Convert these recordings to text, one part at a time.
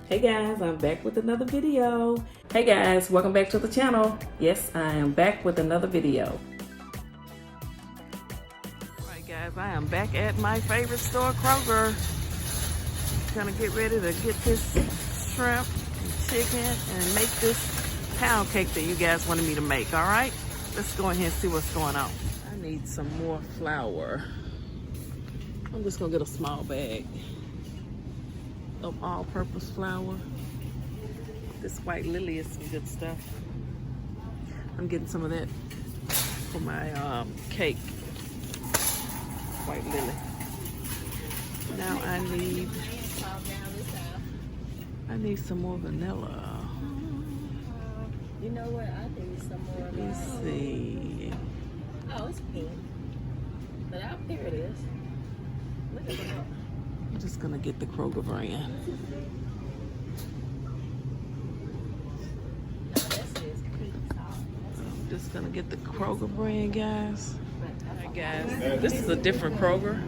Hey guys, I'm back with another video. Hey guys, welcome back to the channel. Yes, I am back with another video. Alright guys, I am back at my favorite store, Kroger. Gonna get ready to get this shrimp and chicken and make this pound cake that you guys wanted me to make, alright? Let's go ahead and see what's going on. I need some more flour. I'm just gonna get a small bag of all-purpose flour. This white lily is some good stuff. I'm getting some of that for my cake. White lily. Now I need some more vanilla. You know what? I need some more. Let me see. Oh, it's pink. But here it is. Look at that. I'm just gonna get the Kroger brand. I'm just gonna get the Kroger brand, guys. Alright guys, this is a different Kroger.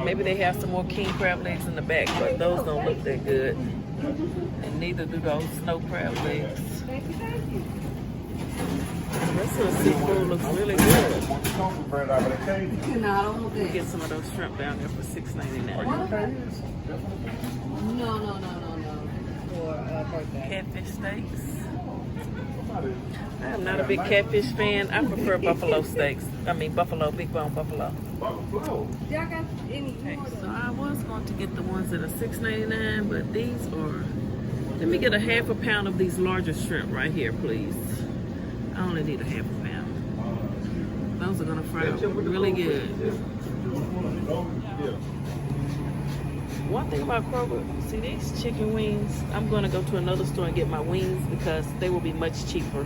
Maybe they have some more king crab legs in the back, but those don't look that good. And neither do those snow crab legs. The rest of the seafood looks really good. We'll get some of those shrimp down there for $6.99. No. For birthday. Catfish steaks. I'm not a big catfish fan. I prefer buffalo steaks. I mean buffalo, big bone buffalo. Y'all got any Okay, so I was going to get the ones that are $6.99, but these are, let me get a half a pound of these larger shrimp right here, please. I only need a half a pound. Those are gonna fry up really good. One thing about Kroger, see these chicken wings, I'm gonna go to another store and get my wings because they will be much cheaper.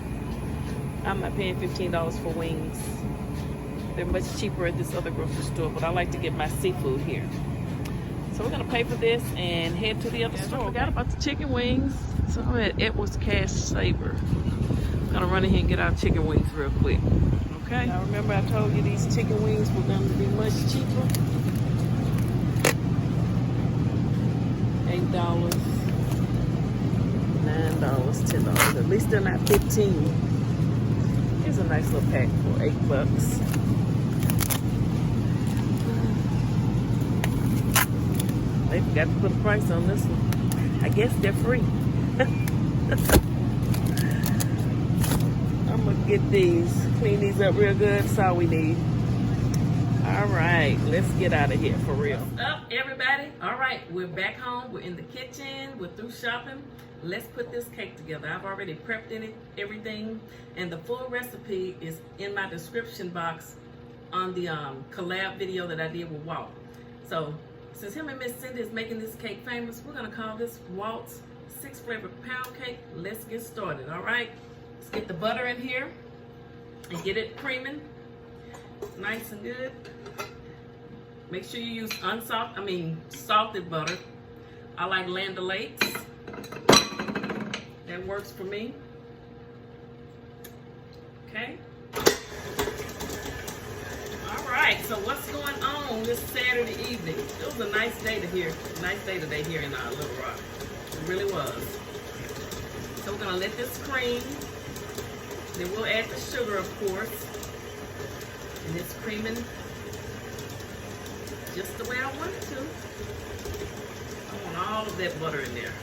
I'm not paying $15 for wings. They're much cheaper at this other grocery store, but I like to get my seafood here. So we're gonna pay for this and head to the other store. I forgot about the chicken wings. So I'm at Edwards Cash Saver. Gonna run in here and get our chicken wings real quick. Okay? Now remember I told you these chicken wings were gonna be much cheaper. $8, $9, $10. At least they're not $15. Here's a nice little pack for $8. They forgot to put a price on this one. I guess they're free. I'm gonna get these, clean these up real good. That's all we need. All right, let's get out of here for real. What's up, everybody? All right, we're back home. We're in the kitchen. We're through shopping. Let's put this cake together. I've already prepped everything, and the full recipe is in my description box on the collab video that I did with Walt. So since him and Miss Cindy is making this cake famous, we're gonna call this Walt's 6-flavored pound cake. Let's get started. All right, let's get the butter in here and get it creaming nice and good. Make sure you use salted butter. I like Land O'Lakes. That works for me. Okay. All right. So what's going on this Saturday evening? It was a nice day today here in Little Rock. It really was. So we're gonna let this cream. Then we'll add the sugar, of course. And it's creaming just the way I want it to. I want all of that butter in there.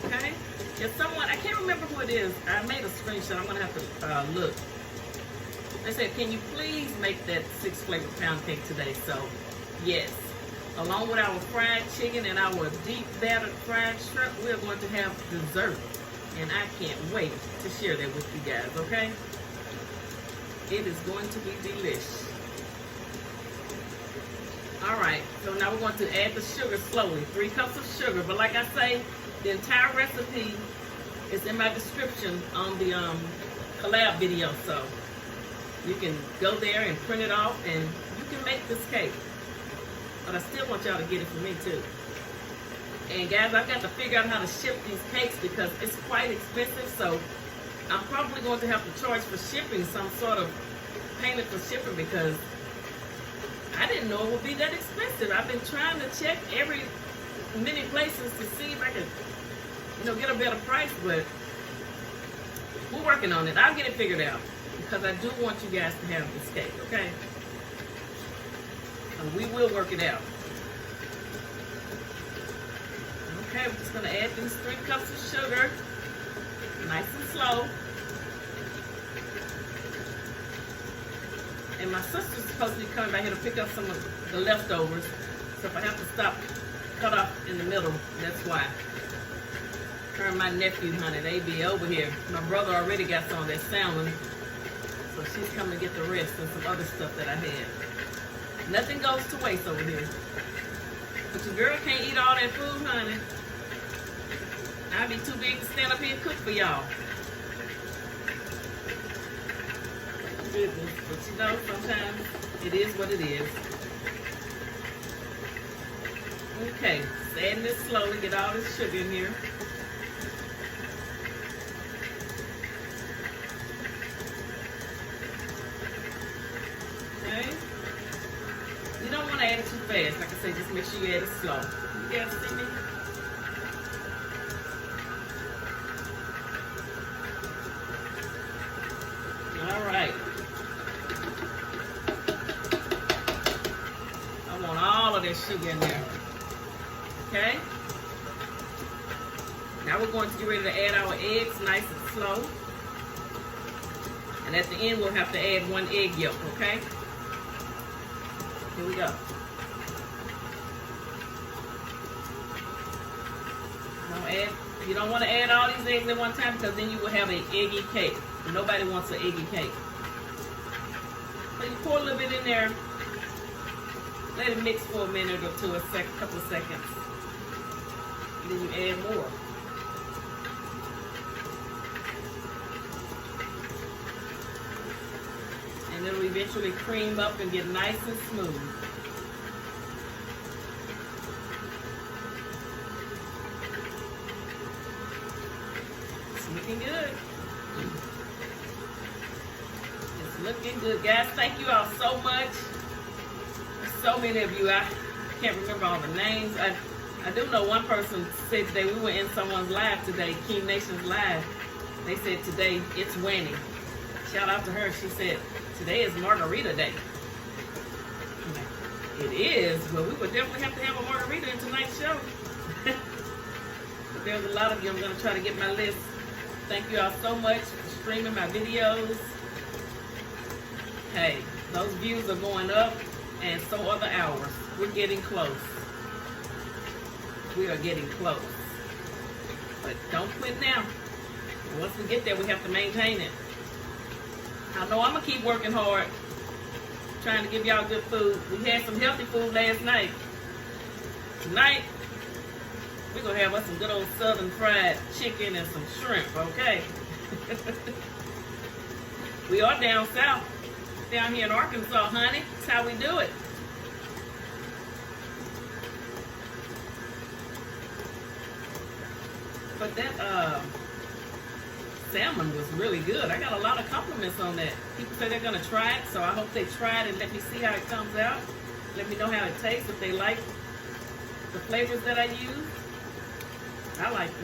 Okay? If someone, I can't remember who it is. I made a screenshot. I'm gonna have to look. They said, can you please make that 6-flavored pound cake today? So, yes. Along with our fried chicken and our deep battered fried shrimp, we're going to have dessert. And I can't wait to share that with you guys, okay? It is going to be delicious. All right, so now we're going to add the sugar slowly. 3 cups of sugar, but like I say, the entire recipe is in my description on the collab video, so you can go there and print it off and you can make this cake. But I still want y'all to get it for me too. And guys, I've got to figure out how to ship these cakes because it's quite expensive, so I'm probably going to have to charge for shipping, some sort of payment for shipping, because I didn't know it would be that expensive. I've been trying to check many places to see if I could, get a better price, but we're working on it. I'll get it figured out because I do want you guys to have this cake, okay? And we will work it out. Okay, we're just gonna add these 3 cups of sugar, nice and slow. And my sister's supposed to be coming by here to pick up some of the leftovers. So if I have to stop, cut off in the middle, that's why. Her and my nephew, honey, they be over here. My brother already got some of that salmon. So she's coming to get the rest and some other stuff that I had. Nothing goes to waste over here. But your girl can't eat all that food, honey. I'd be too big to stand up here and cook for y'all. Goodness, but sometimes it is what it is. Okay, just adding this slowly, get all this sugar in here. Okay. You don't want to add it too fast. Like I say, just make sure you add it slow. You guys see me? All right. I want all of that sugar in there. Okay? Now we're going to get ready to add our eggs nice and slow. And at the end, we'll have to add 1 egg yolk, okay? Here we go. You don't want to add all these eggs at one time because then you will have an eggy cake. Nobody wants an eggy cake. So you pour a little bit in there. Let it mix for a minute or two, couple of seconds. And then you add more. And it'll eventually cream up and get nice and smooth. It's looking good. It's looking good. Guys, thank you all so much. So many of you, I can't remember all the names. I do know one person said today, we were in someone's live today, King Nation's live. They said today, it's winning. Shout out to her. She said, today is Margarita Day. It is, but we would definitely have to have a margarita in tonight's show. But there's a lot of you. I'm going to try to get my list. Thank you all so much for streaming my videos. Hey, those views are going up, and so are the hours. We're getting close. We are getting close. But don't quit now. Once we get there, we have to maintain it. I know I'm going to keep working hard, trying to give y'all good food. We had some healthy food last night. Tonight, we're going to have us some good old southern fried chicken and some shrimp, okay? We are down south, down here in Arkansas, honey. That's how we do it. But that salmon was really good. I got a lot of compliments on that. People say they're going to try it, so I hope they try it and let me see how it comes out. Let me know how it tastes, if they like the flavors that I use. I like it.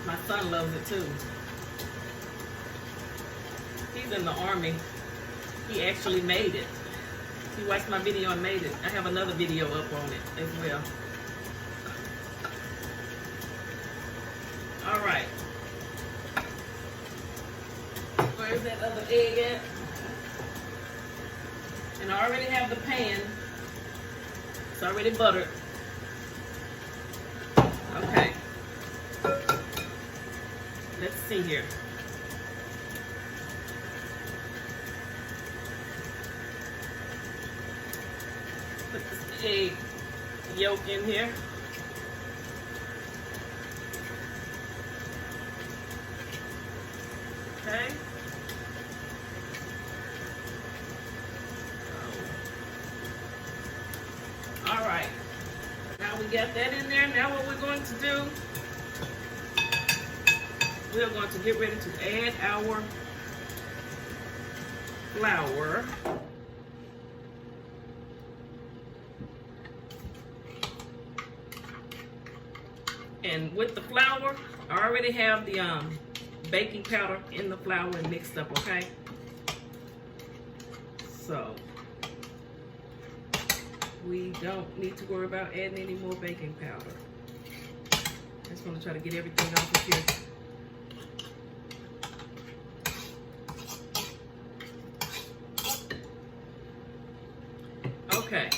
My son loves it too. He's in the Army. He actually made it. He watched my video and made it. I have another video up on it as well. All right. Where's that other egg at? And I already have the pan. It's already buttered. Okay. Let's see here. Put this egg yolk in here. Okay. All right. Now we got that in there. Now what we're going to do, we're going to get ready to add our flour. And with the flour, I already have the baking powder in the flour and mixed up, okay? So we don't need to worry about adding any more baking powder. I just want to try to get everything off of here. Okay,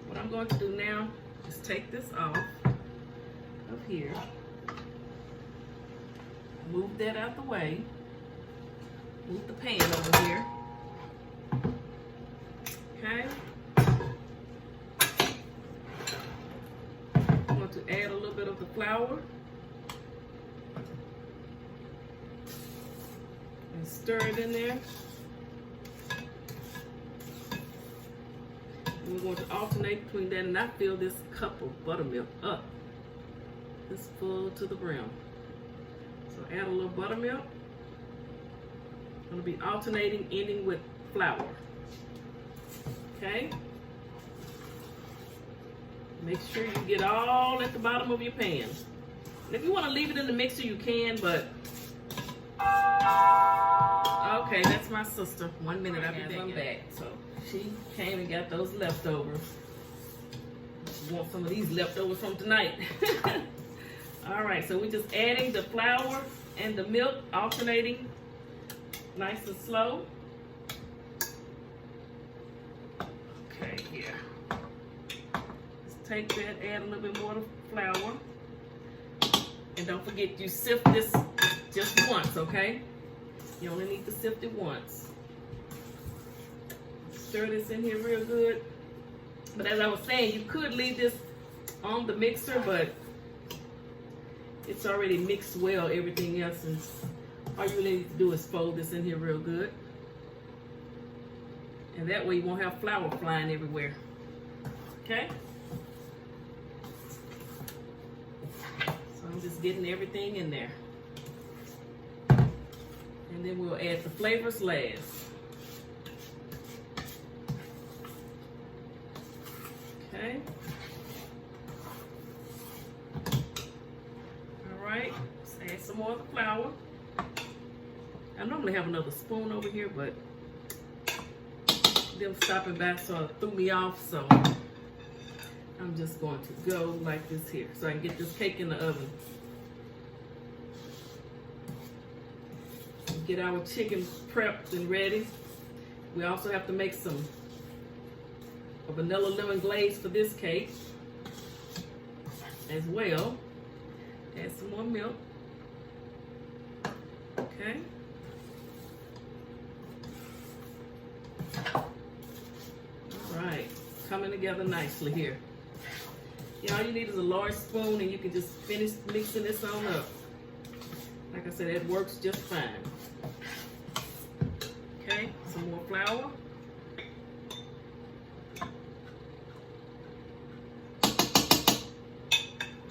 what I'm going to do now is take this off of here, move that out the way, move the pan over here, okay? I'm going to add a little bit of the flour and stir it in there. We're going to alternate between that, and I fill this cup of buttermilk up. It's full to the brim. So add a little buttermilk. I'm going to be alternating, ending with flour. Okay? Make sure you get all at the bottom of your pan. And if you want to leave it in the mixer, you can, but... Okay, that's my sister. 1 minute, I'll be back. I'm back. So she came and got those leftovers. She wants some of these leftovers from tonight. All right, so we're just adding the flour and the milk, alternating nice and slow. Okay, here. Let's take that, add a little bit more of flour. And don't forget, you sift this just once, okay? You only need to sift it once. Stir this in here real good. But as I was saying, you could leave this on the mixer, but it's already mixed well, everything else. And all you really need to do is fold this in here real good. And that way you won't have flour flying everywhere. Okay? So I'm just getting everything in there. And then we'll add the flavors last. Okay. All right, let's add some more of the flour. I normally have another spoon over here, but them stopping by sort of threw me off, so I'm just going to go like this here so I can get this cake in the oven. Get our chicken prepped and ready. We also have to make some vanilla lemon glaze for this cake as well. Add some more milk. Okay. All right, coming together nicely here. Yeah, all you need is a large spoon and you can just finish mixing this on up. Like I said, it works just fine. Okay, some more flour.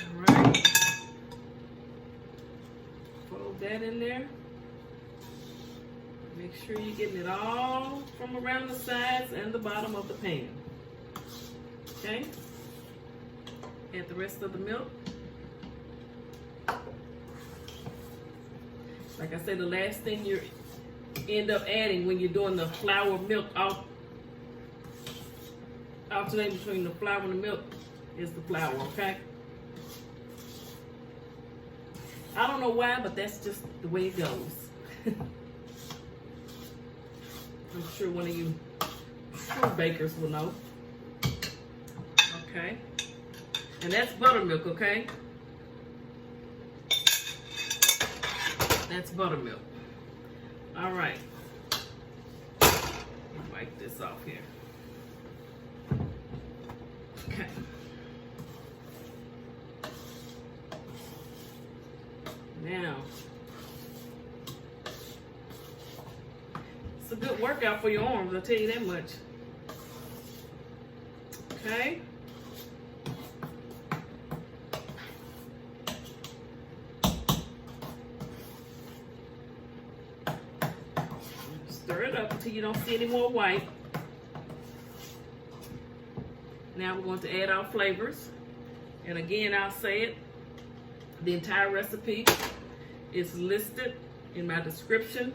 All right. Fold that in there. Make sure you're getting it all from around the sides and the bottom of the pan. Okay. Add the rest of the milk. Like I said, the last thing you end up adding when you're doing the flour milk alternating between the flour and the milk is the flour, okay? I don't know why, but that's just the way it goes. I'm sure one of you true bakers will know. Okay. And that's buttermilk, okay? That's buttermilk. All right. Wipe this off here. Okay. Now, it's a good workout for your arms, I'll tell you that much. Okay. Stir it up until you don't see any more white. Now we're going to add our flavors. And again, I'll say it. The entire recipe is listed in my description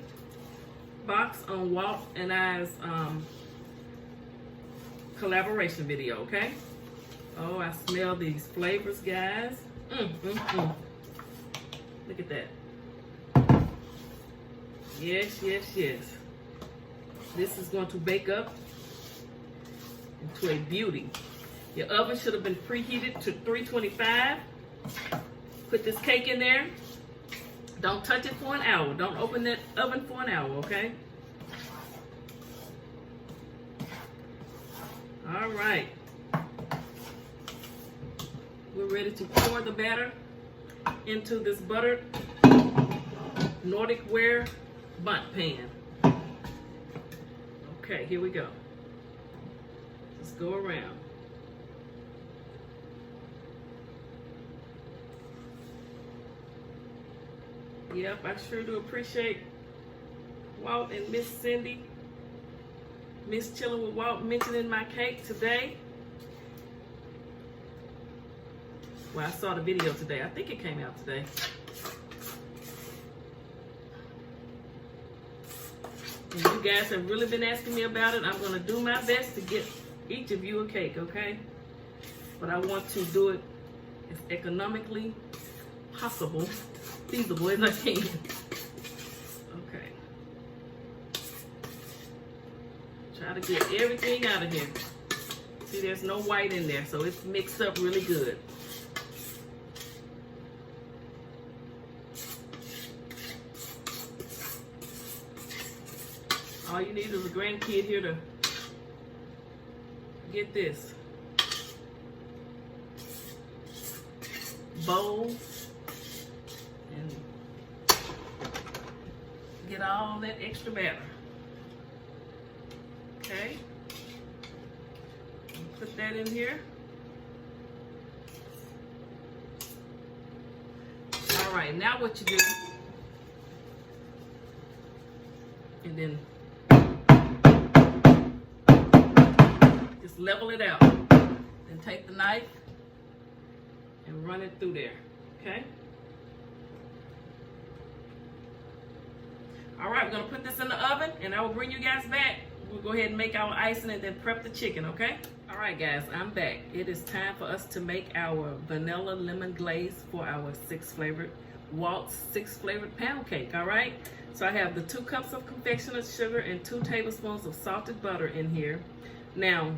box on Walt'S collaboration video, okay? Oh, I smell these flavors, guys. Look at that. Yes, yes, yes. This is going to bake up into a beauty. Your oven should have been preheated to 325. Put this cake in there. Don't touch it for an hour. Don't open that oven for an hour, okay? All right. We're ready to pour the batter into this buttered Nordic ware bundt pan. Okay, here we go. Let's go around. Yep, I sure do appreciate Walt and Miss Cindy, Miss Chillin' with Walt, mentioning my cake today. Well, I saw the video today. I think it came out today. And you guys have really been asking me about it. I'm going to do my best to get each of you a cake, okay? But I want to do it as economically possible, feasible as I can. Okay. Try to get everything out of here. See, there's no white in there, so it's mixed up really good. All you need is a grandkid here to get this bowl and get all that extra batter. Okay, put that in here. All right, now what you do, and then just level it out. Then take the knife and run it through there, okay? All right, we're gonna put this in the oven and I will bring you guys back. We'll go ahead and make our icing and then prep the chicken, okay? All right, guys, I'm back. It is time for us to make our vanilla lemon glaze for our Walt's 6 flavored pound cake, all right? So I have the 2 cups of confectioner's sugar and 2 tablespoons of salted butter in here. Now,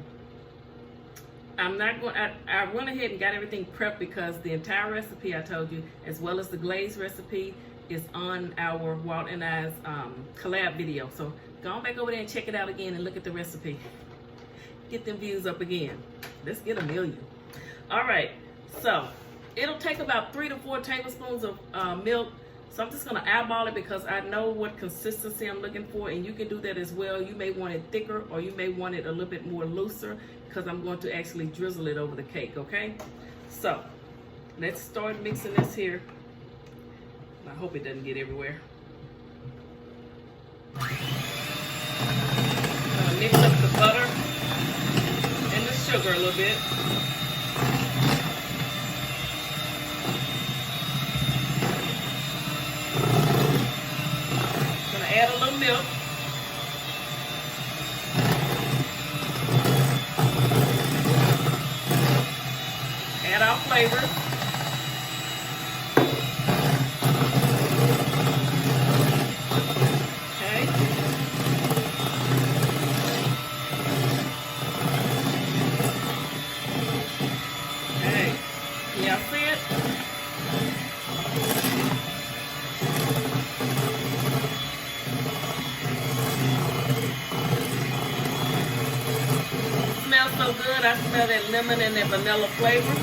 I'm not going, I went ahead and got everything prepped because the entire recipe I told you, as well as the glaze recipe, is on our Walt and I's collab video. So go on back over there and check it out again and look at the recipe. Get them views up again. Let's get 1 million. All right, so it'll take about 3 to 4 tablespoons of milk. So I'm just gonna eyeball it because I know what consistency I'm looking for, and you can do that as well. You may want it thicker or you may want it a little bit more looser because I'm going to actually drizzle it over the cake, okay? So let's start mixing this here. I hope it doesn't get everywhere. I'm gonna mix up the butter and the sugar a little bit. Add a little milk. Add our flavor. Okay. Okay. Can y'all see it? Smells so good. I smell that lemon and that vanilla flavor.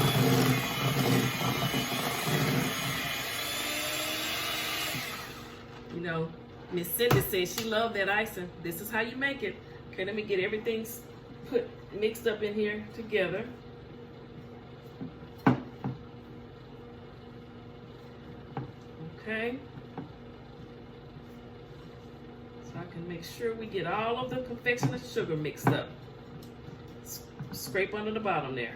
You know, Miss Cindy said she loved that icing. This is how you make it. Okay, let me get everything mixed up in here together. Okay. So I can make sure we get all of the confectioner's sugar mixed up. Scrape under the bottom there.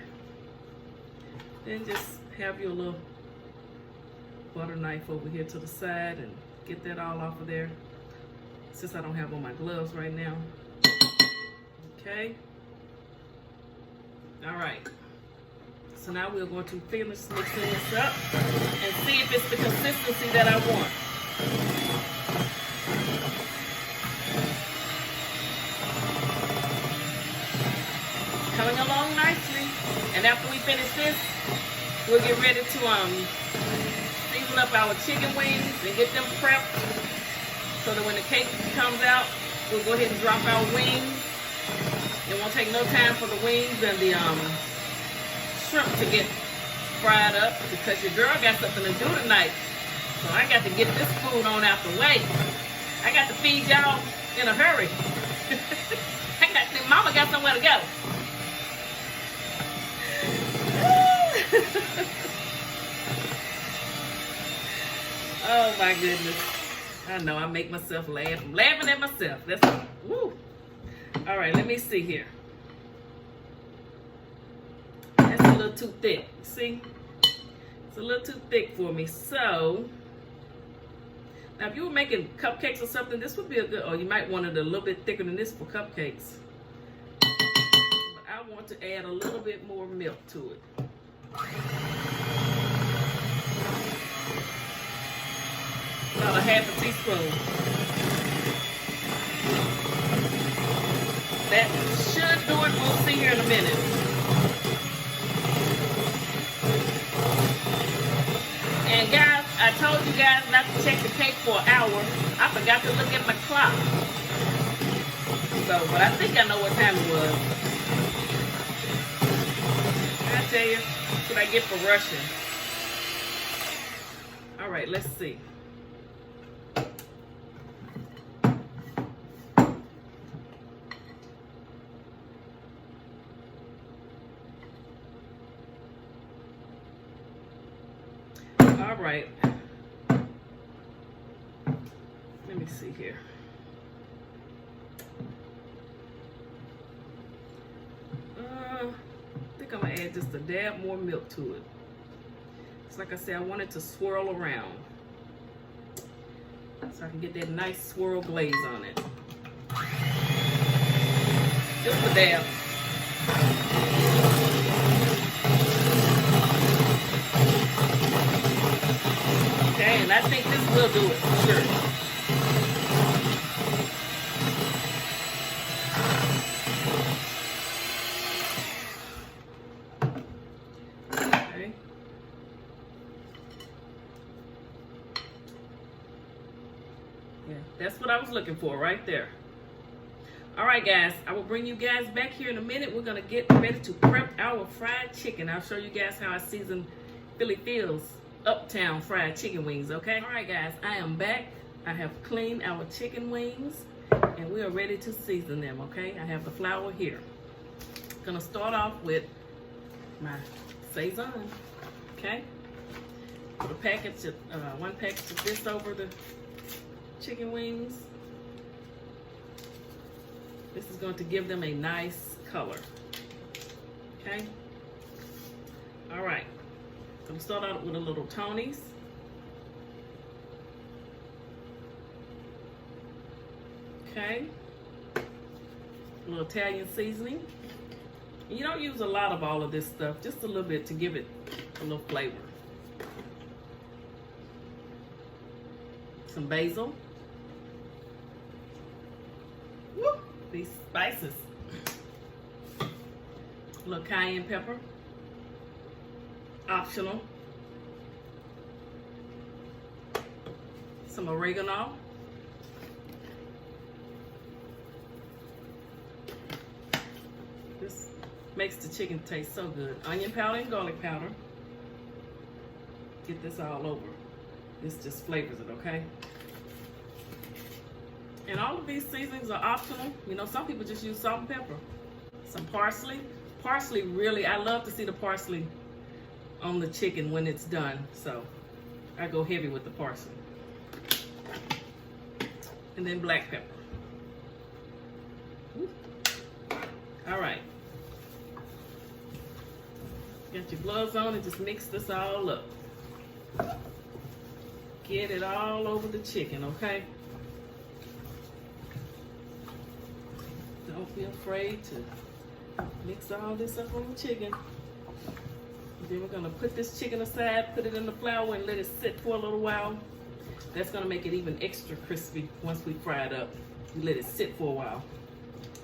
Then just have your little butter knife over here to the side and get that all off of there, since I don't have on my gloves right now. Okay. All right. So now we're going to finish mixing this up and see if it's the consistency that I want. Coming along nicely. And after we finish this, we'll get ready to season up our chicken wings and get them prepped so that when the cake comes out, we'll go ahead and drop our wings. It won't take no time for the wings and the shrimp to get fried up because your girl got something to do tonight. So I got to get this food on out the way. I got to feed y'all in a hurry. Mama got somewhere to go. Oh my goodness. I know I make myself laugh. I'm laughing at myself. That's woo. All right, let me see here. That's a little too thick. See? It's a little too thick for me. So now if you were making cupcakes or something, this would be a good, or you might want it a little bit thicker than this for cupcakes. But I want to add a little bit more milk to it. About a half a teaspoon. That should do it. We'll see here in a minute. And guys, I told you guys not to check the cake for an hour. I forgot to look at my clock. So, but I think I know what time it was. I tell you, that's what I get for rushing. All right, let's see. All right. Let me see here. I think I'm gonna add just a dab more milk to it. It's like I said, I want it to swirl around so I can get that nice swirl glaze on it. Just a dab. Okay, and I think this will do it for sure. Okay. Yeah, that's what I was looking for right there. All right, guys, I will bring you guys back here in a minute. We're gonna get ready to prep our fried chicken. I'll show you guys how I season Philly Phil's Uptown fried chicken wings, okay? All right, guys, I am back. I have cleaned our chicken wings and we are ready to season them, okay? I have the flour here. Gonna start off with my Saison, okay? Put a package of, one package of this over the chicken wings. This is going to give them a nice color, okay? All right. I'm gonna start out with a little Tony's. Okay. A little Italian seasoning. You don't use a lot of all of this stuff, just a little bit to give it a little flavor. Some basil. Woo, these spices. A little cayenne pepper. Optional. Some oregano. This makes the chicken taste so good. Onion powder and garlic powder. Get this all over. This just flavors it, okay? And all of these seasonings are optional. You know, some people just use salt and pepper. Some parsley. Parsley really, I love to see the parsley on the chicken when it's done, so I go heavy with the parsley. And then black pepper. Ooh. All right. Got your gloves on and just mix this all up. Get it all over the chicken, okay? Don't be afraid to mix all this up on the chicken. Then we're gonna put this chicken aside, put it in the flour and let it sit for a little while. That's gonna make it even extra crispy once we fry it up. We let it sit for a while.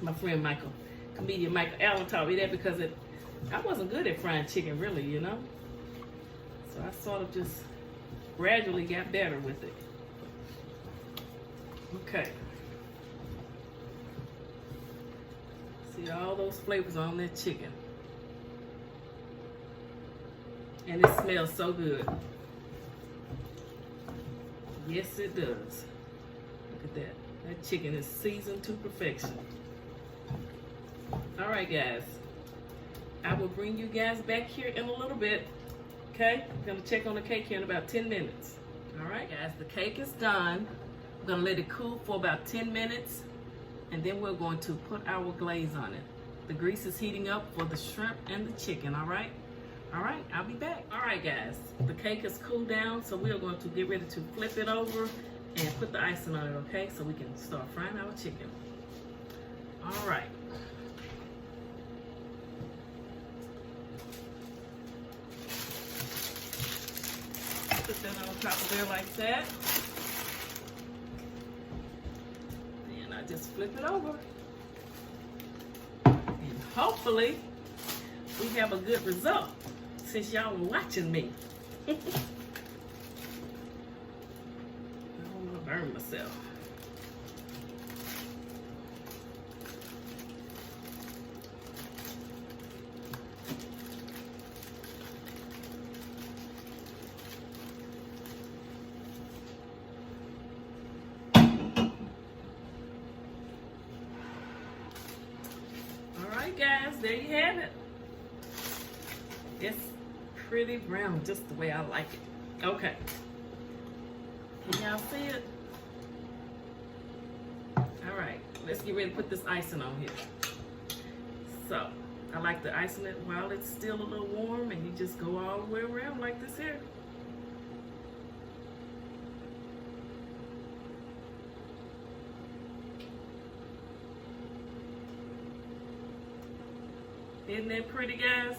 My friend Michael, comedian Michael Allen taught me that because I wasn't good at frying chicken really, you know? So I sort of just gradually got better with it. Okay. See all those flavors on that chicken. And it smells so good. Yes, it does. Look at that. That chicken is seasoned to perfection. All right, guys. I will bring you guys back here in a little bit. Okay? I'm going to check on the cake here in about 10 minutes. All right, guys. The cake is done. We're going to let it cool for about 10 minutes. And then we're going to put our glaze on it. The grease is heating up for the shrimp and the chicken, all right? All right, I'll be back. All right, guys, the cake has cooled down, so we are going to get ready to flip it over and put the icing on it, okay? So we can start frying our chicken. All right. Put that on top of there like that. And I just flip it over. And hopefully, we have a good result. Since y'all are watching me. I don't want to burn myself. All right, guys, there you have it. It's pretty brown, just the way I like it. Okay. Can y'all see it? All right, let's get ready to put this icing on here. So, I like to icing it while it's still a little warm, and you just go all the way around like this here. Isn't that pretty, guys?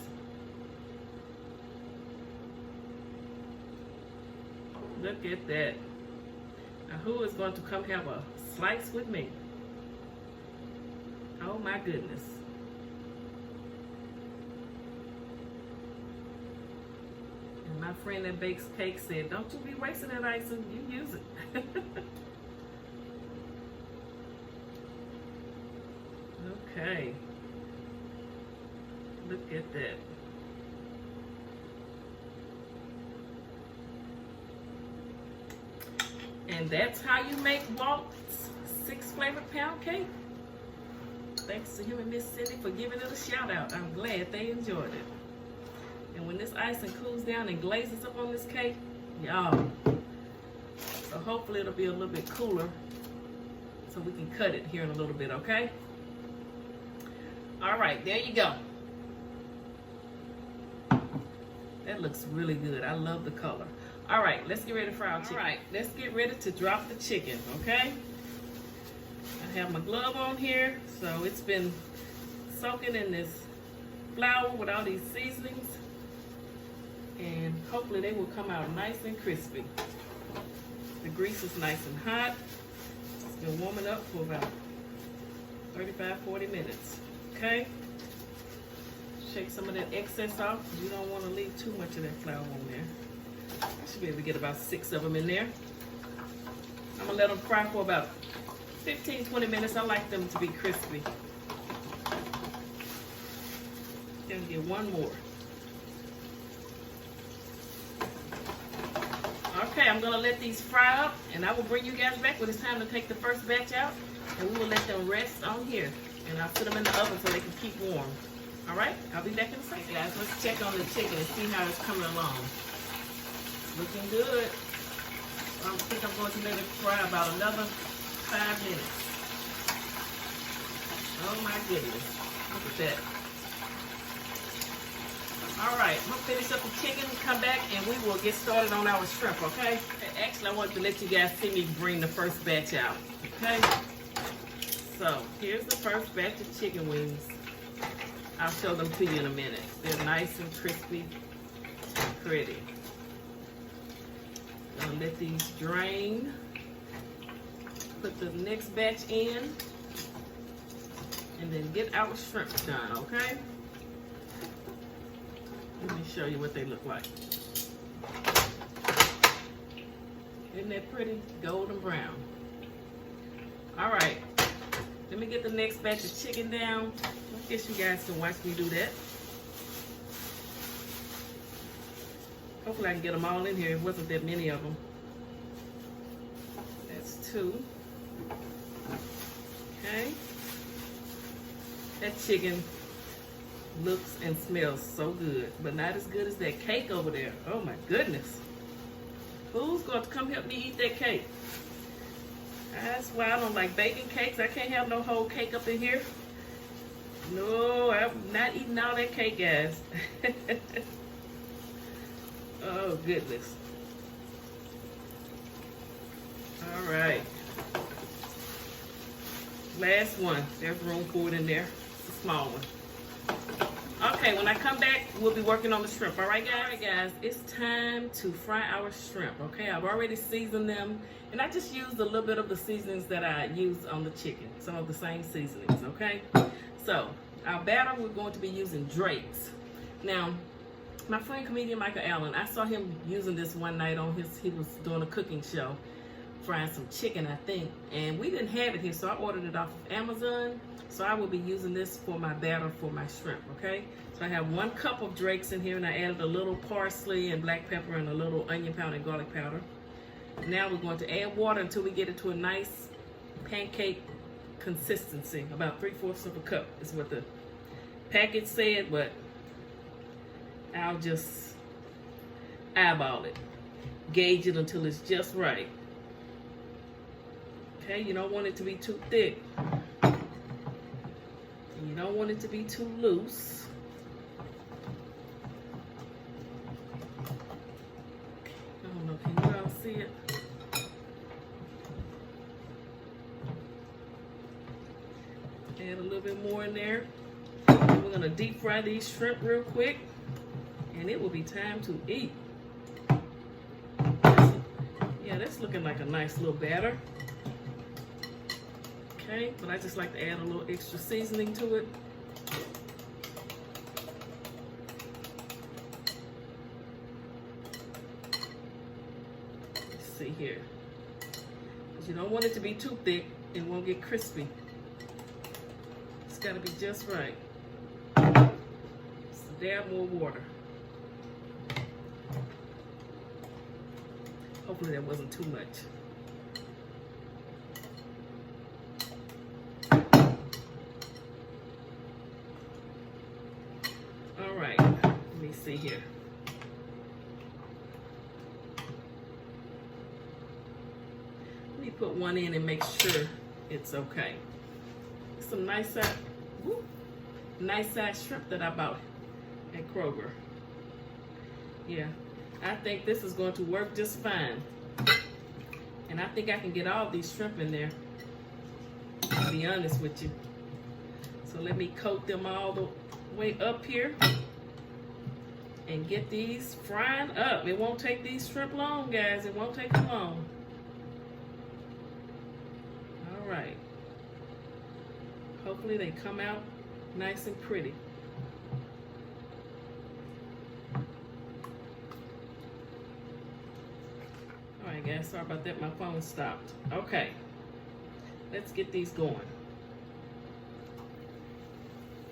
Look at that. Now who is going to come have a slice with me? Oh my goodness. And my friend that bakes cake said, don't you be wasting that icing, you use it. Okay. Look at that. And that's how you make Walt's 6 flavored pound cake. Thanks to him and Miss Cindy for giving it a shout out. I'm glad they enjoyed it. And when this icing cools down and glazes up on this cake, y'all. So hopefully it'll be a little bit cooler so we can cut it here in a little bit, okay? All right, there you go. That looks really good. I love the color. All right, let's get ready to fry our chicken. All right, let's get ready to drop the chicken, okay? I have my glove on here, so it's been soaking in this flour with all these seasonings. And hopefully they will come out nice and crispy. The grease is nice and hot. It's been warming up for about 35-40 minutes, okay? Shake some of that excess off because you don't want to leave too much of that flour on there. I should be able to get about 6 of them in there. I'm going to let them fry for about 15-20 minutes. I like them to be crispy. Gonna get one more. Okay, I'm going to let these fry up, and I will bring you guys back when it's time to take the first batch out, and we will let them rest on here. And I'll put them in the oven so they can keep warm. All right, I'll be back in a second, guys. Let's check on the chicken and see how it's coming along. Looking good. I think I'm going to let it fry about another 5 minutes. Oh my goodness. Look at that. All right, I'm gonna finish up the chicken, come back, and we will get started on our shrimp, okay? Actually, I wanted to let you guys see me bring the first batch out, okay? So, here's the first batch of chicken wings. I'll show them to you in a minute. They're nice and crispy, pretty. Gonna let these drain. Put the next batch in, and then get our shrimp done, okay? Let me show you what they look like. Isn't that pretty? Golden brown. All right, let me get the next batch of chicken down. I guess you guys can watch me do that. Hopefully I can get them all in here. It wasn't that many of them. That's 2. Okay. That chicken looks and smells so good, but not as good as that cake over there. Oh my goodness. Who's going to come help me eat that cake? That's why I don't like baking cakes. I can't have no whole cake up in here. No, I'm not eating all that cake, guys. Oh goodness. All right. Last one. There's room for it in there. It's a small one. Okay, when I come back, we'll be working on the shrimp. All right, guys? All right, guys, it's time to fry our shrimp, okay? I've already seasoned them, and I just used a little bit of the seasonings that I used on the chicken, some of the same seasonings, okay? So, our batter, we're going to be using Drake's. Now, my friend comedian Michael Allen, I saw him using this one night on he was doing a cooking show, frying some chicken, I think, and we didn't have it here, so I ordered it off of Amazon. So I will be using this for my batter for my shrimp, okay? So I have 1 cup of Drake's in here, and I added a little parsley and black pepper and a little onion powder and garlic powder. Now we're going to add water until we get it to a nice pancake consistency. About 3/4 of a cup is what the package said, but I'll just eyeball it. Gauge it until it's just right. Okay, you don't want it to be too thick. You don't want it to be too loose. I don't know, can you all see it? Add a little bit more in there. And we're gonna deep fry these shrimp real quick, and it will be time to eat. Yeah, that's looking like a nice little batter. Okay, but I just like to add a little extra seasoning to it. Let's see here. Because you don't want it to be too thick, it won't get crispy. It's got to be just right. Just a dab more water. Hopefully that wasn't too much. See here. Let me put one in and make sure it's okay. Some nice size shrimp that I bought at Kroger. Yeah, I think this is going to work just fine. And I think I can get all these shrimp in there, to be honest with you. So let me coat them all the way up here and get these frying up. It won't take these shrimp long, guys. It won't take them long. All right. Hopefully they come out nice and pretty. All right, guys. Sorry about that. My phone stopped. Okay. Let's get these going.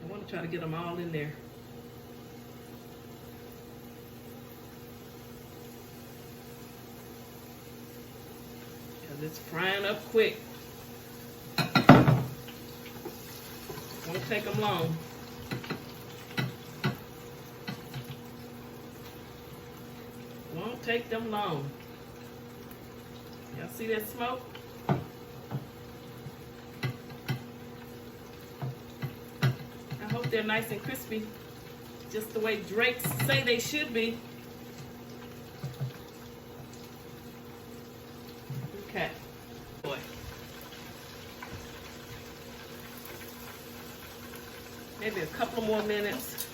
I want to try to get them all in there. It's frying up quick. Won't take them long. Won't take them long. Y'all see that smoke? I hope they're nice and crispy, just the way Drakes say they should be. Okay. Boy. Maybe a couple more minutes.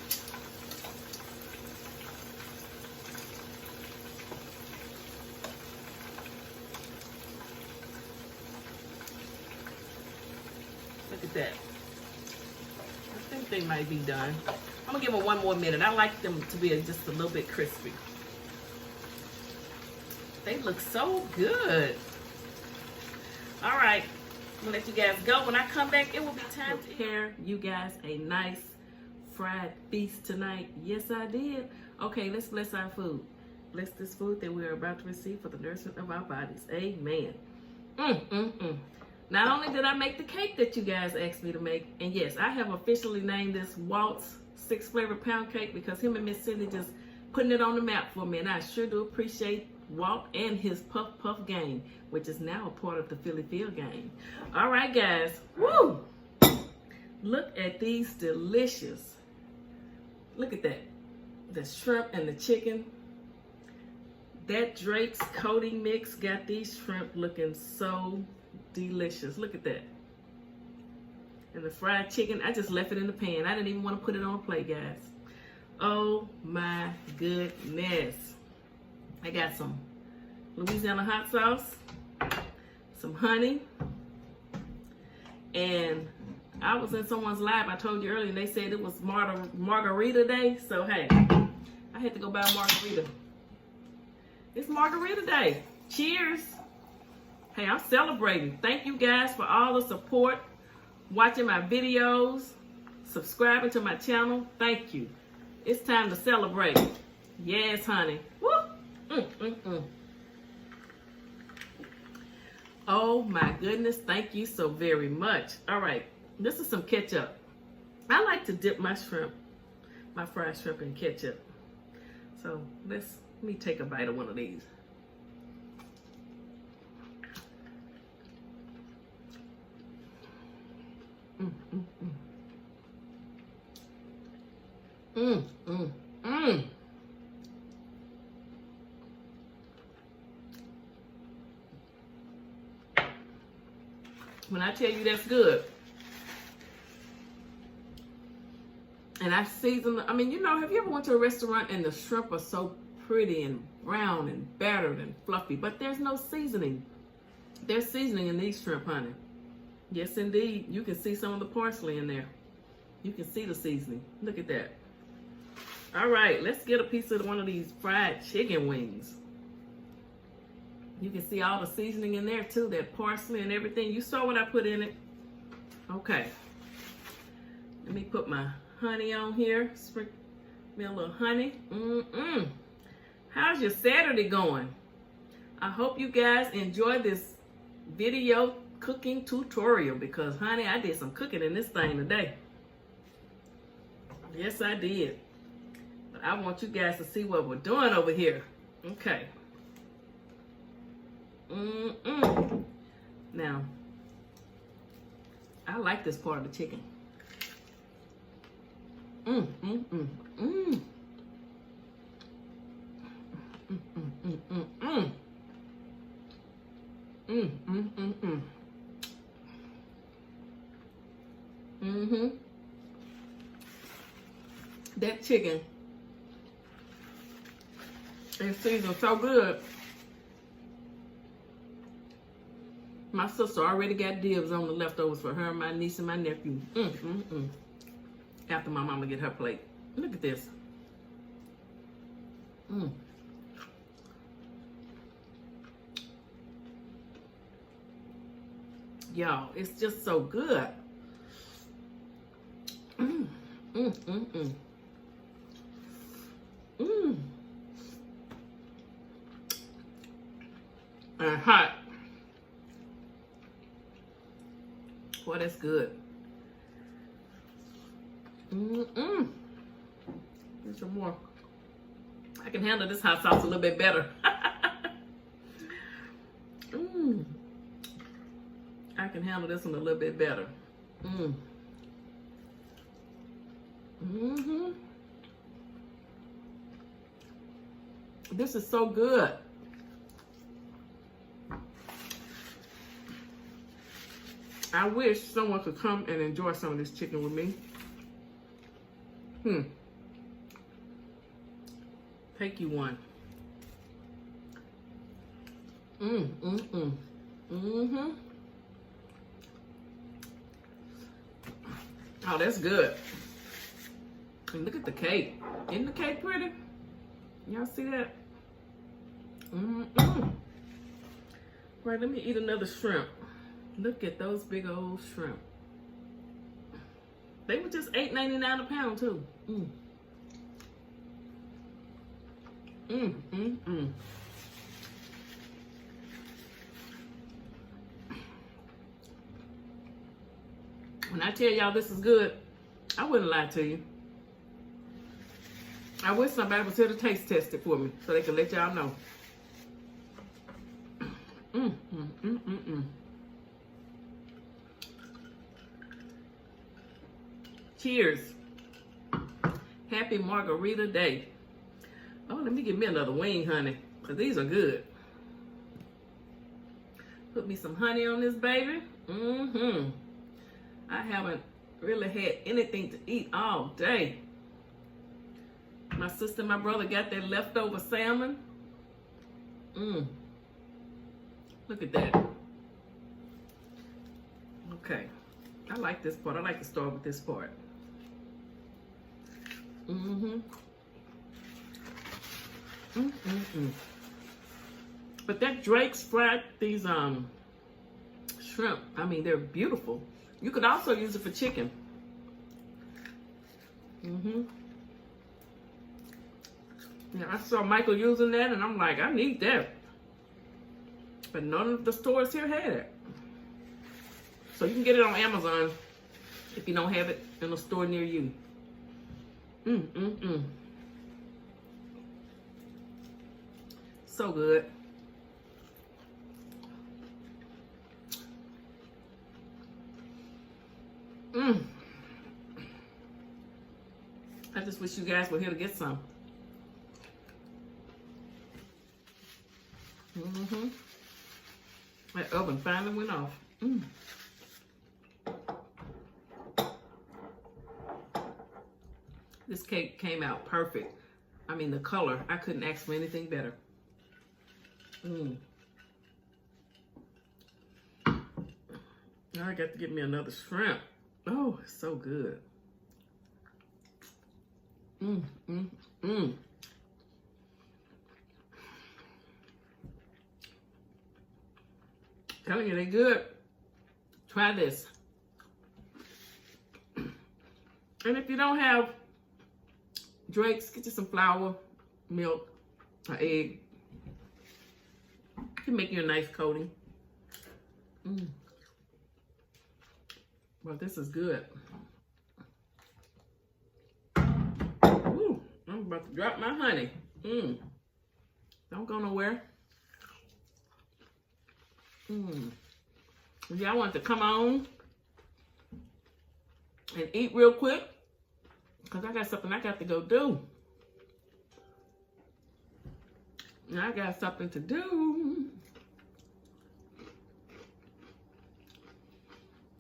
Look at that. I think they might be done. I'm gonna give them one more minute. I like them to be just a little bit crispy. They look so good. All right, I'm gonna let you guys go. When I come back, it will be time to prepare you guys a nice fried feast tonight. Yes, I did. Okay, let's bless our food. Bless this food that we are about to receive for the nourishment of our bodies. Amen. Not only did I make the cake that you guys asked me to make, and yes, I have officially named this Walt's 6 flavor pound cake because him and Miss Cindy just putting it on the map for me, and I sure do appreciate Walt and his Puff Puff gang, which is now a part of the Philly Field gang. All right, guys. Woo! Look at these delicious. Look at that. The shrimp and the chicken. That Drake's coating mix got these shrimp looking so delicious. Look at that. And the fried chicken, I just left it in the pan. I didn't even want to put it on a plate, guys. Oh my goodness. I got some Louisiana hot sauce, some honey, and I was in someone's live, I told you earlier, and they said it was margarita day, so hey, I had to go buy a margarita. It's margarita day. Cheers. Hey, I'm celebrating. Thank you guys for all the support, watching my videos, subscribing to my channel. Thank you. It's time to celebrate. Yes, honey. Woo! Oh my goodness, thank you so very much. All right, this is some ketchup. I like to dip my shrimp, my fried shrimp in ketchup. So let me take a bite of one of these. When I tell you that's good, and I season, I mean, you know, have you ever went to a restaurant and the shrimp are so pretty and brown and battered and fluffy, but there's no seasoning. There's seasoning in these shrimp, honey. Yes, indeed. You can see some of the parsley in there. You can see the seasoning. Look at that. All right, let's get a piece of one of these fried chicken wings. You can see all the seasoning in there too, that parsley and everything. You saw what I put in it. Okay. Let me put my honey on here. Sprinkle me a little honey. How's your Saturday going? I hope you guys enjoy this video cooking tutorial because, honey, I did some cooking in this thing today. Yes, I did. But I want you guys to see what we're doing over here. Okay. Now, I like this part of the chicken. That chicken is seasoned so good. My sister already got dibs on the leftovers for her, my niece, and my nephew. After my mama get her plate. Look at this. Y'all, it's just so good. And hot. Boy, that's good. Get some more. I can handle this hot sauce a little bit better. I can handle this one a little bit better. This is so good. I wish someone could come and enjoy some of this chicken with me. Take you one. Oh, that's good. And look at the cake. Isn't the cake pretty? Y'all see that? Right, let me eat another shrimp. Look at those big old shrimp. They were just $8.99 a pound too. When I tell y'all this is good, I wouldn't lie to you. I wish somebody was here to taste test it for me so they could let y'all know. Cheers. Happy Margarita Day. Oh, let me get me another wing, honey, because these are good. Put me some honey on this baby. I haven't really had anything to eat all day. My sister and my brother got their leftover salmon. Look at that. Okay. I like this part. I like to start with this part. But that Drake's fried these shrimp. I mean, they're beautiful. You could also use it for chicken. Yeah, I saw Michael using that, and I'm like, I need that. But none of the stores here had it. So you can get it on Amazon if you don't have it in a store near you. So good. I just wish you guys were here to get some. That oven finally went off. This cake came out perfect. I mean, the color, I couldn't ask for anything better. Now I got to get me another shrimp. Oh, it's so good. Telling you, they good. Try this. And if you don't have Drake's, get you some flour, milk, or egg. You can make you a nice coating. Well, this is good. Ooh, I'm about to drop my honey. Don't go nowhere. If y'all want to come on and eat real quick, because I got something I got to go do. I got something to do.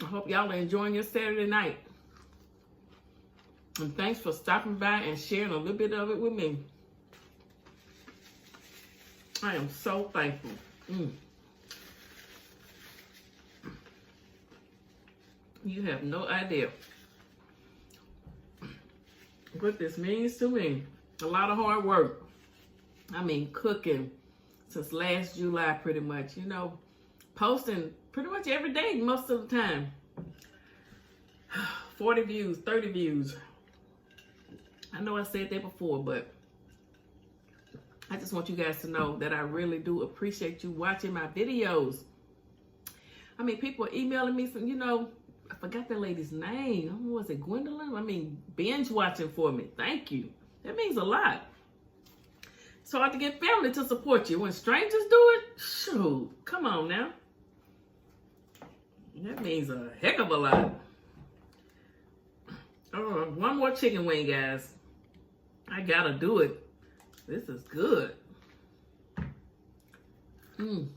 I hope y'all are enjoying your Saturday night. And thanks for stopping by and sharing a little bit of it with me. I am so thankful. You have no idea what this means to me. A lot of hard work. I mean, cooking since last July, pretty much. You know, posting pretty much every day, most of the time. 40 views, 30 views. I know I said that before, but I just want you guys to know that I really do appreciate you watching my videos. I mean, people are emailing me from, you know, I forgot that lady's name. Was it Gwendolyn? I mean, binge watching for me. Thank you. That means a lot. It's hard to get family to support you. When strangers do it, shoot, come on now. That means a heck of a lot. Oh, one more chicken wing, guys. I gotta do it. This is good. Mm.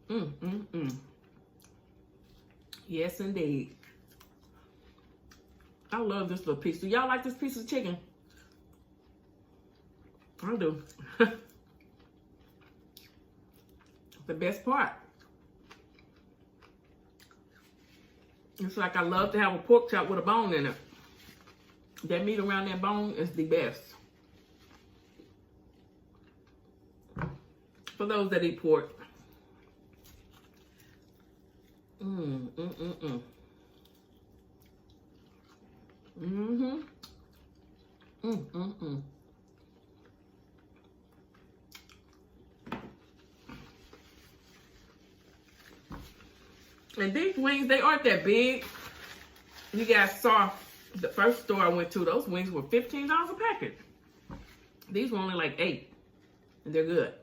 Mm, mm, mm. Yes, indeed. I love this little piece. Do y'all like this piece of chicken? I do. The best part. It's like I love to have a pork chop with a bone in it. That meat around that bone is the best. For those that eat pork. Mm, mm, mm, mm. Mm-hmm. Mm, mm, mm. And these wings, they aren't that big. You guys saw the first store I went to, those wings were $15 a packet. These were only like $8. And they're good.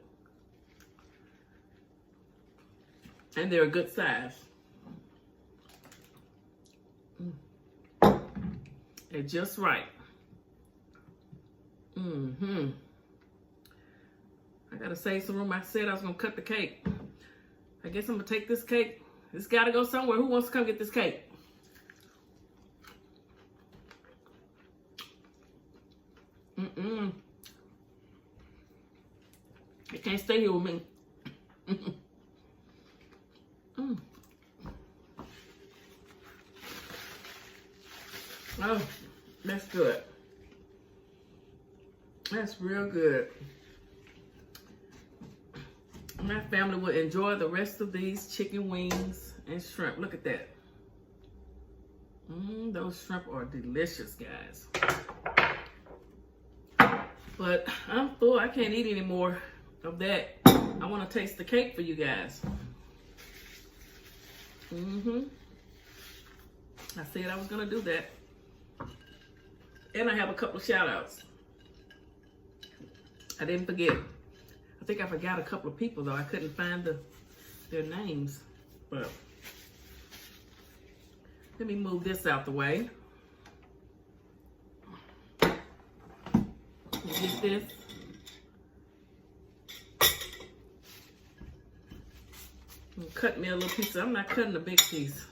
And they're a good size. They're just right. Mm-hmm. I gotta save some room. I said I was gonna cut the cake. I guess I'm gonna take this cake. It's gotta go somewhere. Who wants to come get this cake? Mm-mm. It can't stay here with me. Mm. Oh, that's good. That's real good. My family will enjoy the rest of these chicken wings and shrimp. Look at that. Those shrimp are delicious, guys. But I'm full. I can't eat any more of that. I want to taste the cake for you guys. I said I was going to do that. And I have a couple of shout outs. I didn't forget. I think I forgot a couple of people though. I couldn't find their names. But let me move this out the way. Get this. And cut me a little piece. I'm not cutting a big piece.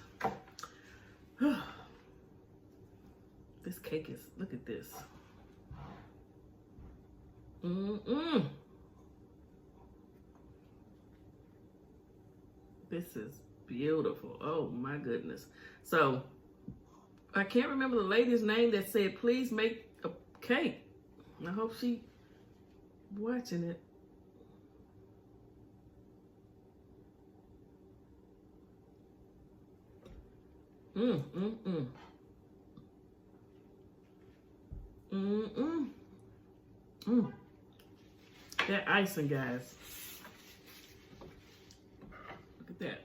This cake is, look at this. This is beautiful. Oh my goodness. So, I can't remember the lady's name that said, please make a cake. I hope she watching it. That icing, guys. Look at that.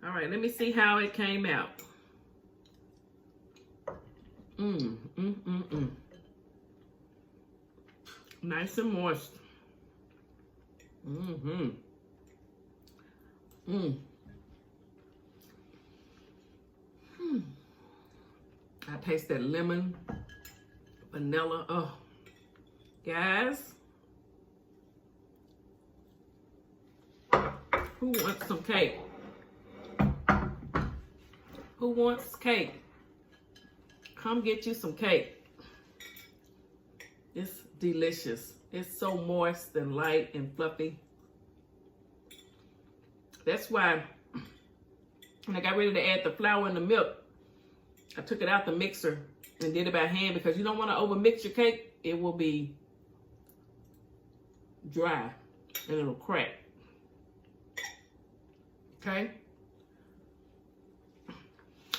All right, let me see how it came out. Nice and moist. I taste that lemon, vanilla. Oh, guys. Who wants some cake? Who wants cake? Come get you some cake. It's delicious. It's so moist and light and fluffy. That's why when I got ready to add the flour and the milk, I took it out the mixer and did it by hand because you don't want to over mix your cake. It will be dry and it'll crack. Okay?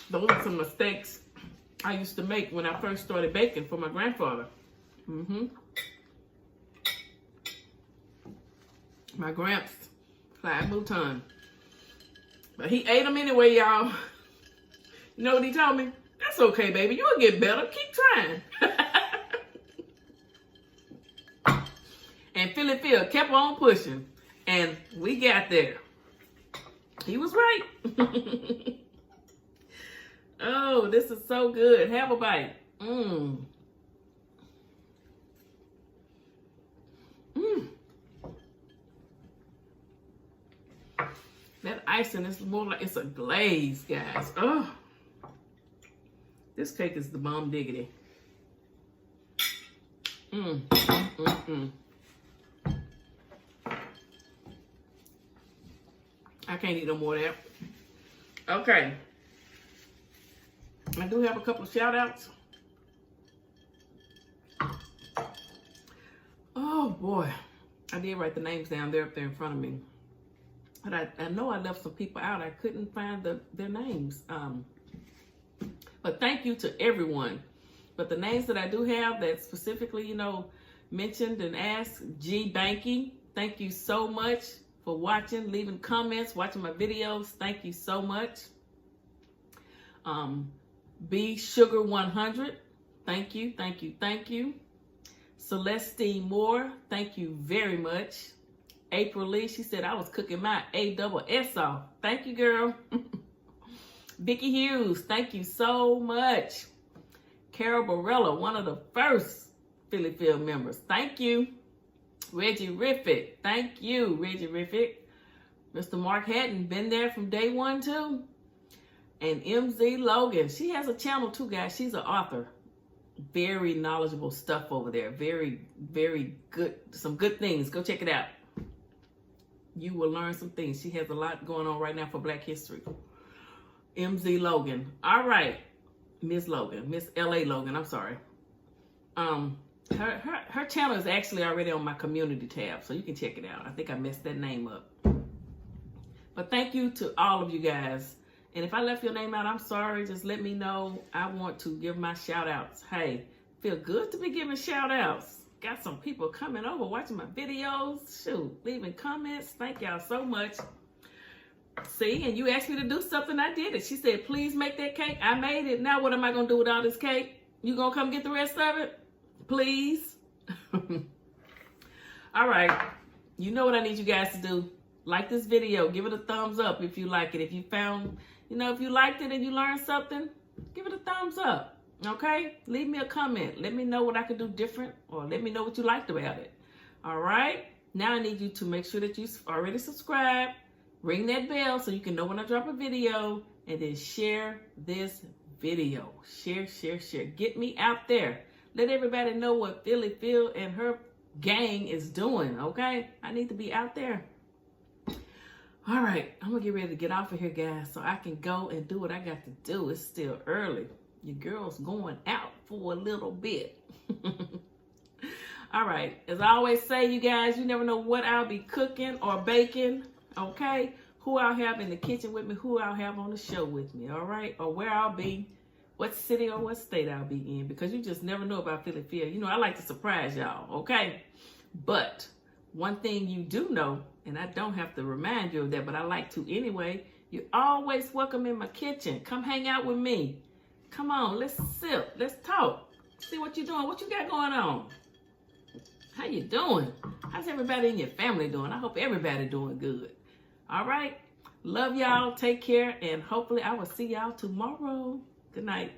Those are some mistakes I used to make when I first started baking for my grandfather. My gramps, Clyde Mouton. But he ate them anyway, y'all. You know what he told me? That's okay, baby. You'll get better. Keep trying. And Philly Phil kept on pushing. And we got there. He was right. Oh, this is so good. Have a bite. That icing is more like it's a glaze, guys. Oh, this cake is the bomb diggity. I can't eat no more of that. Okay. I do have a couple of shout outs. Oh boy. I did write the names down there up there in front of me. But I know I left some people out. I couldn't find their names. But thank you to everyone. But the names that I do have that specifically, you know, mentioned and asked, G Banky, thank you so much for watching, leaving comments, watching my videos. Thank you so much. B Sugar 100, thank you, thank you, thank you. Celestine Moore, thank you very much. April Lee, she said I was cooking my ASS off. Thank you, girl. Vicky Hughes, thank you so much. Carol Barella, one of the first Philly Field members. Thank you. Reggie Riffitt, thank you, Reggie Riffitt. Mr. Mark Hatton, been there from day one too. And MZ Logan, she has a channel too, guys. She's an author. Very knowledgeable stuff over there. Very, very good. Some good things. Go check it out. You will learn some things. She has a lot going on right now for Black History. MZ Logan. All right. Miss Logan. Miss L.A. Logan. I'm sorry. Her channel is actually already on my community tab, so you can check it out. I think I messed that name up. But thank you to all of you guys. And if I left your name out, I'm sorry. Just let me know. I want to give my shout outs. Hey, feel good to be giving shout outs. Got some people coming over, watching my videos. Shoot, leaving comments. Thank y'all so much. See, and you asked me to do something, I did it. She said, please make that cake. I made it. Now what am I going to do with all this cake? You going to come get the rest of it? Please? All right. You know what I need you guys to do. Like this video. Give it a thumbs up if you like it. If you found, you know, if you liked it and you learned something, give it a thumbs up. Okay? Leave me a comment. Let me know what I could do different, or let me know what you liked about it. All right? Now I need you to make sure that you already subscribed. Ring that bell so you can know when I drop a video, and then share this video. Share, share, share. Get me out there. Let everybody know what Philly Phil and her gang is doing, okay? I need to be out there. All right, I'm gonna get ready to get off of here, guys, so I can go and do what I got to do. It's still early. Your girl's going out for a little bit. All right, as I always say, you guys, you never know what I'll be cooking or baking, okay? Who I'll have in the kitchen with me, who I'll have on the show with me, all right? Or where I'll be, what city or what state I'll be in, because you just never know about Philly Phil. You know, I like to surprise y'all, okay? But one thing you do know, and I don't have to remind you of that, but I like to anyway, you're always welcome in my kitchen. Come hang out with me. Come on, let's sip, let's talk. See what you're doing, what you got going on. How you doing? How's everybody in your family doing? I hope everybody doing good. All right, love y'all, take care, and hopefully I will see y'all tomorrow. Good night.